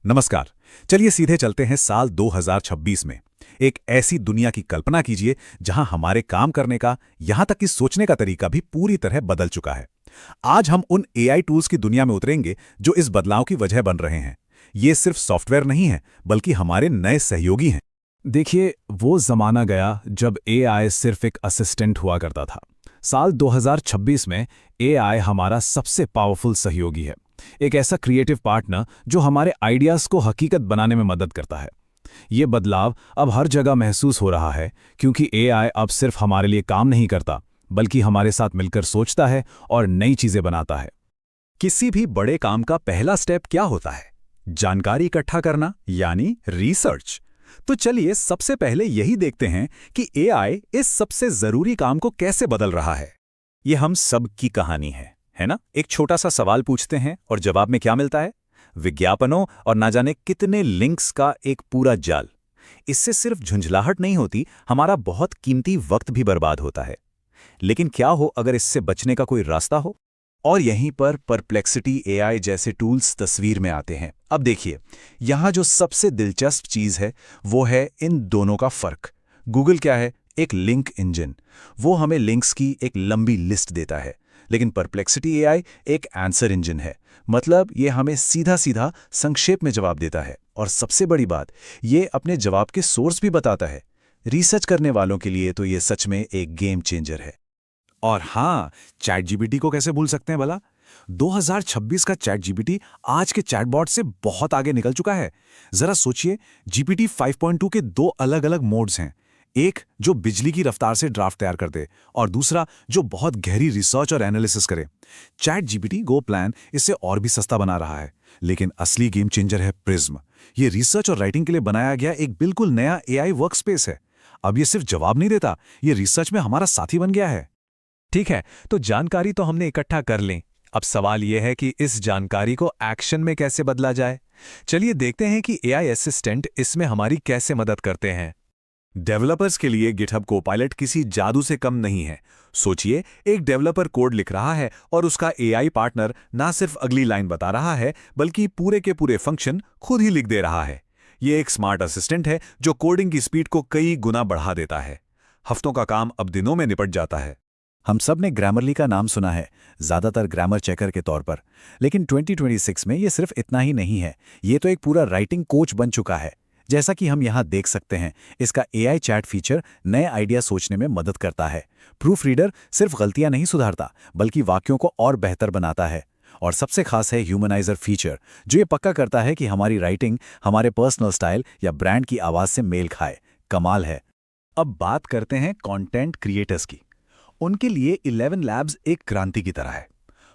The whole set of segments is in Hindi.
नमस्कार। चलिए सीधे चलते हैं साल 2026 में। एक ऐसी दुनिया की कल्पना कीजिए जहां हमारे काम करने का, यहां तक कि सोचने का तरीका भी पूरी तरह बदल चुका है। आज हम उन एआई टूल्स की दुनिया में उतरेंगे जो इस बदलाव की वजह बन रहे हैं। ये सिर्फ सॉफ्टवेयर नहीं है, बल्कि हमारे नए सहयोगी हैं। देखिए, वो ज़माना गया जब एआई सिर्फ एक असिस्टेंट हुआ करता था। साल 2026 में एआई हमारा सबसे पावरफुल सहयोगी है। एक ऐसा क्रिएटिव पार्टनर जो हमारे आइडियाज़ को हकीकत बनाने में मदद करता है। ये बदलाव अब हर जगह महसूस हो रहा है, क्योंकि एआई अब सिर्फ हमारे लिए काम नहीं करता, बल्कि हमारे साथ मिलकर सोचता है और नई चीज़ें बनाता है। किसी भी बड़े काम का पहला स्टेप क्या होता है? जानकारी इकट्ठा करना, यानी रिसर्च। तो चलिए सबसे पहले यही देखते हैं कि एआई इस सबसे जरूरी काम को कैसे बदल रहा है। ये हम सब की कहानी है ना? एक छोटा सा सवाल पूछते हैं और जवाब में क्या मिलता है? विज्ञापनों और ना जाने कितने लिंक्स का एक पूरा जाल। इससे सिर्फ झुंझलाहट नहीं होती, हमारा बहुत कीमती वक्त भी बर्बाद होता है। लेकिन क्या हो अगर इससे बचने का कोई रास्ता हो? और यहीं पर परप्लेक्सिटी एआई जैसे टूल्स तस्वीर में आते हैं। अब देखिए, यहाँ जो सबसे दिलचस्प चीज़ है वो है इन दोनों का फर्क। गूगल क्या है? एक लिंक इंजन। वो हमें लिंक्स की एक लंबी लिस्ट देता है। लेकिन परप्लेक्सिटी एआई एक आंसर इंजन है। मतलब ये हमें सीधा सीधा संक्षेप में जवाब देता है। और सबसे बड़ी बात, ये अपने जवाब के सोर्स भी बताता है। रिसर्च करने वालों के लिए तो ये सच में एक गेम चेंजर है। और हाँ, चैट जीपीटी को कैसे भूल सकते हैं भला? 2026 का चैट जीपीटी आज के चैटबॉट से बहुत आगे निकल चुका है। जरा सोचिए, जीपीटी 5.2 के दो अलग अलग मोड्स हैं। एक जो बिजली की रफ्तार से ड्राफ्ट तैयार कर दे, और दूसरा जो बहुत गहरी रिसर्च और एनालिसिस करे। चैट जीपीटी गो प्लान इसे और भी सस्ता बना रहा है। लेकिन असली गेम चेंजर है प्रिज्म। ये रिसर्च और राइटिंग के लिए बनाया गया एक बिल्कुल नया एआई वर्कस्पेस है। अब ये सिर्फ जवाब नहीं देता, ये रिसर्च में हमारा साथी बन गया है। ठीक है, तो जानकारी तो हमने इकट्ठा कर लें। अब सवाल यह है कि इस जानकारी को एक्शन में कैसे बदला जाए। चलिए देखते हैं कि एआई असिस्टेंट इसमें हमारी कैसे मदद करते हैं। डेवलपर्स के लिए गिटहब कोपायलट किसी जादू से कम नहीं है। सोचिए, एक डेवलपर कोड लिख रहा है और उसका एआई पार्टनर ना सिर्फ अगली लाइन बता रहा है, बल्कि पूरे के पूरे फंक्शन खुद ही लिख दे रहा है। ये एक स्मार्ट असिस्टेंट है जो कोडिंग की स्पीड को कई गुना बढ़ा देता है। हफ्तों का काम अब दिनों में निपट जाता है। हम सब ने ग्रामरली का नाम सुना है, ज़्यादातर ग्रामर चेकर के तौर पर। लेकिन 2026 में ये सिर्फ इतना ही नहीं है, ये तो एक पूरा राइटिंग कोच बन चुका है। जैसा कि हम यहाँ देख सकते हैं, इसका एआई चैट फीचर नए आइडिया सोचने में मदद करता है। प्रूफ रीडर सिर्फ गलतियां नहीं सुधारता, बल्कि वाक्यों को और बेहतर बनाता है। और सबसे खास है ह्यूमनाइजर फीचर, जो ये पक्का करता है कि हमारी राइटिंग हमारे पर्सनल स्टाइल या ब्रांड की आवाज़ से मेल खाए। कमाल है। अब बात करते हैं कंटेंट क्रिएटर्स की। उनके लिए 11 लैब्स एक क्रांति की तरह है।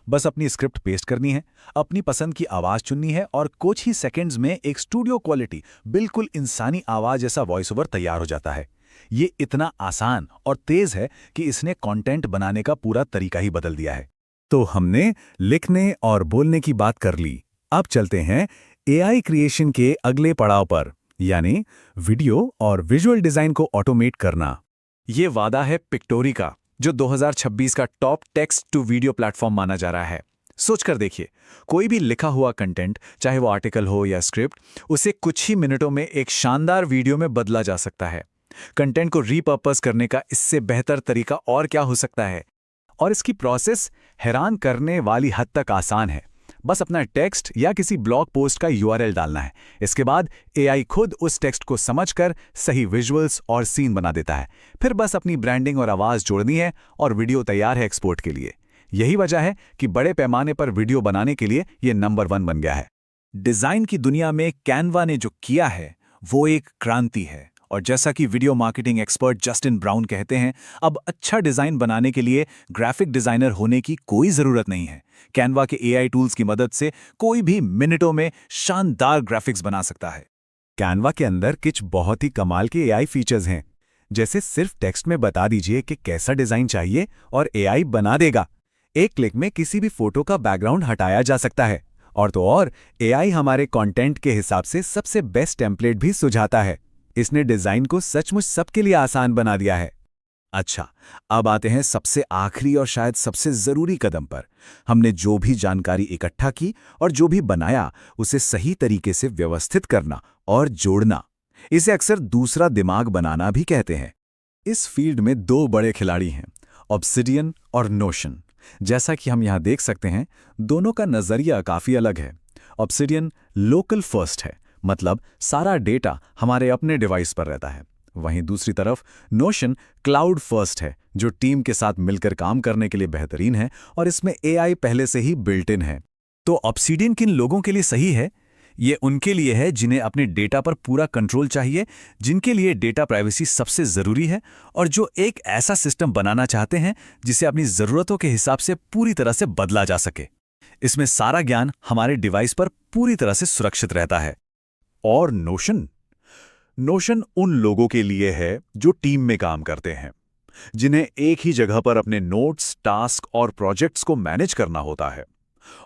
बस अपनी स्क्रिप्ट पेस्ट करनी है, अपनी पसंद की आवाज चुननी है और कुछ ही सेकंड्स में एक स्टूडियो क्वालिटी, बिल्कुल इंसानी आवाज जैसा वॉइस ओवर तैयार हो जाता है। ये इतना आसान और तेज है कि इसने कंटेंट बनाने का पूरा तरीका ही बदल दिया है। तो हमने लिखने और बोलने की बात कर ली। अब चलते हैं एआई क्रिएशन के अगले पड़ाव पर, यानी वीडियो और विजुअल डिजाइन को ऑटोमेट करना। ये वादा है पिक्टोरी का, जो 2026 का top text to video platform माना जा रहा है। सोचकर देखिए, कोई भी लिखा हुआ कंटेंट, चाहे वो आर्टिकल हो या स्क्रिप्ट, उसे कुछ ही मिनटों में एक शानदार वीडियो में बदला जा सकता है। कंटेंट को रीपर्पस करने का इससे बेहतर तरीका और क्या हो सकता है? और इसकी प्रोसेस हैरान करने वाली हद तक आसान है। बस अपना टेक्स्ट या किसी ब्लॉग पोस्ट का यूआरएल डालना है। इसके बाद एआई खुद उस टेक्स्ट को समझकर सही विजुअल्स और सीन बना देता है। फिर बस अपनी ब्रांडिंग और आवाज़ जोड़नी है और वीडियो तैयार है एक्सपोर्ट के लिए। यही वजह है कि बड़े पैमाने पर वीडियो बनाने के लिए ये नंबर 1 बन गया है। डिज़ाइन की दुनिया में कैनवा ने जो किया है वो एक क्रांति है। और जैसा कि video marketing expert Justin brown कहते हैं, अब अच्छा डिज़ाइन बनाने के लिए ग्राफिक डिज़ाइनर होने की कोई ज़रूरत नहीं है। कैनवा के एआई टूल्स की मदद से कोई भी मिनटों में शानदार ग्राफिक्स बना सकता है। कैनवा के अंदर कुछ बहुत ही कमाल के एआई फीचर्स हैं, जैसे सिर्फ टेक्स्ट में बता दीजिए कि कैसा डिज़ाइन चाहिए और एआई बना देगा। एक क्लिक में किसी भी फोटो का बैकग्राउंड हटाया जा सकता है। और तो और, एआई हमारे कंटेंट के हिसाब से सबसे बेस्ट टेम्पलेट भी सुझाता है। इसने डिज़ाइन को सचमुच सबके लिए आसान बना दिया है। अच्छा, अब आते हैं सबसे आखिरी और शायद सबसे जरूरी कदम पर। हमने जो भी जानकारी इकट्ठा की और जो भी बनाया उसे सही तरीके से व्यवस्थित करना और जोड़ना। इसे अक्सर दूसरा दिमाग बनाना भी कहते हैं। इस फील्ड में दो बड़े खिलाड़ी हैं, ऑब्सिडियन और नोशन। जैसा कि हम यहाँ देख सकते हैं, दोनों का नजरिया काफी अलग है। ऑब्सिडियन लोकल फर्स्ट है, मतलब सारा डेटा हमारे अपने डिवाइस पर रहता है। वहीं दूसरी तरफ नोशन क्लाउड फर्स्ट है, जो टीम के साथ मिलकर काम करने के लिए बेहतरीन है और इसमें एआई पहले से ही बिल्ट इन है। तो ऑब्सिडियन किन लोगों के लिए सही है? ये उनके लिए है जिन्हें अपने डेटा पर पूरा कंट्रोल चाहिए, जिनके लिए डेटा प्राइवेसी सबसे जरूरी है और जो एक ऐसा सिस्टम बनाना चाहते हैं जिसे अपनी जरूरतों के हिसाब से पूरी तरह से बदला जा सके। इसमें सारा ज्ञान हमारे डिवाइस पर पूरी तरह से सुरक्षित रहता है। और नोशन उन लोगों के लिए है जो टीम में काम करते हैं, जिन्हें एक ही जगह पर अपने नोट्स, टास्क और प्रोजेक्ट्स को मैनेज करना होता है,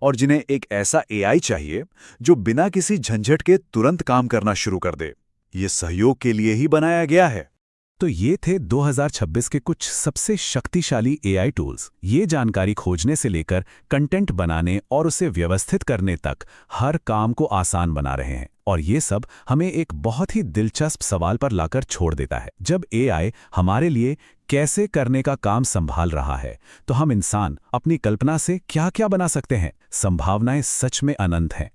और जिन्हें एक ऐसा एआई चाहिए जो बिना किसी झंझट के तुरंत काम करना शुरू कर दे। ये सहयोग के लिए ही बनाया गया है। तो ये थे 2026 के कुछ सबसे शक्तिशाली एआई टूल्स। ये जानकारी खोजने से लेकर कंटेंट बनाने और उसे व्यवस्थित करने तक हर काम को आसान बना रहे हैं। और ये सब हमें एक बहुत ही दिलचस्प सवाल पर लाकर छोड़ देता है। जब एआई हमारे लिए कैसे करने का काम संभाल रहा है, तो हम इंसान अपनी कल्पना से क्या-क्या बना सकते हैं? संभावनाएं सच में अनंत हैं।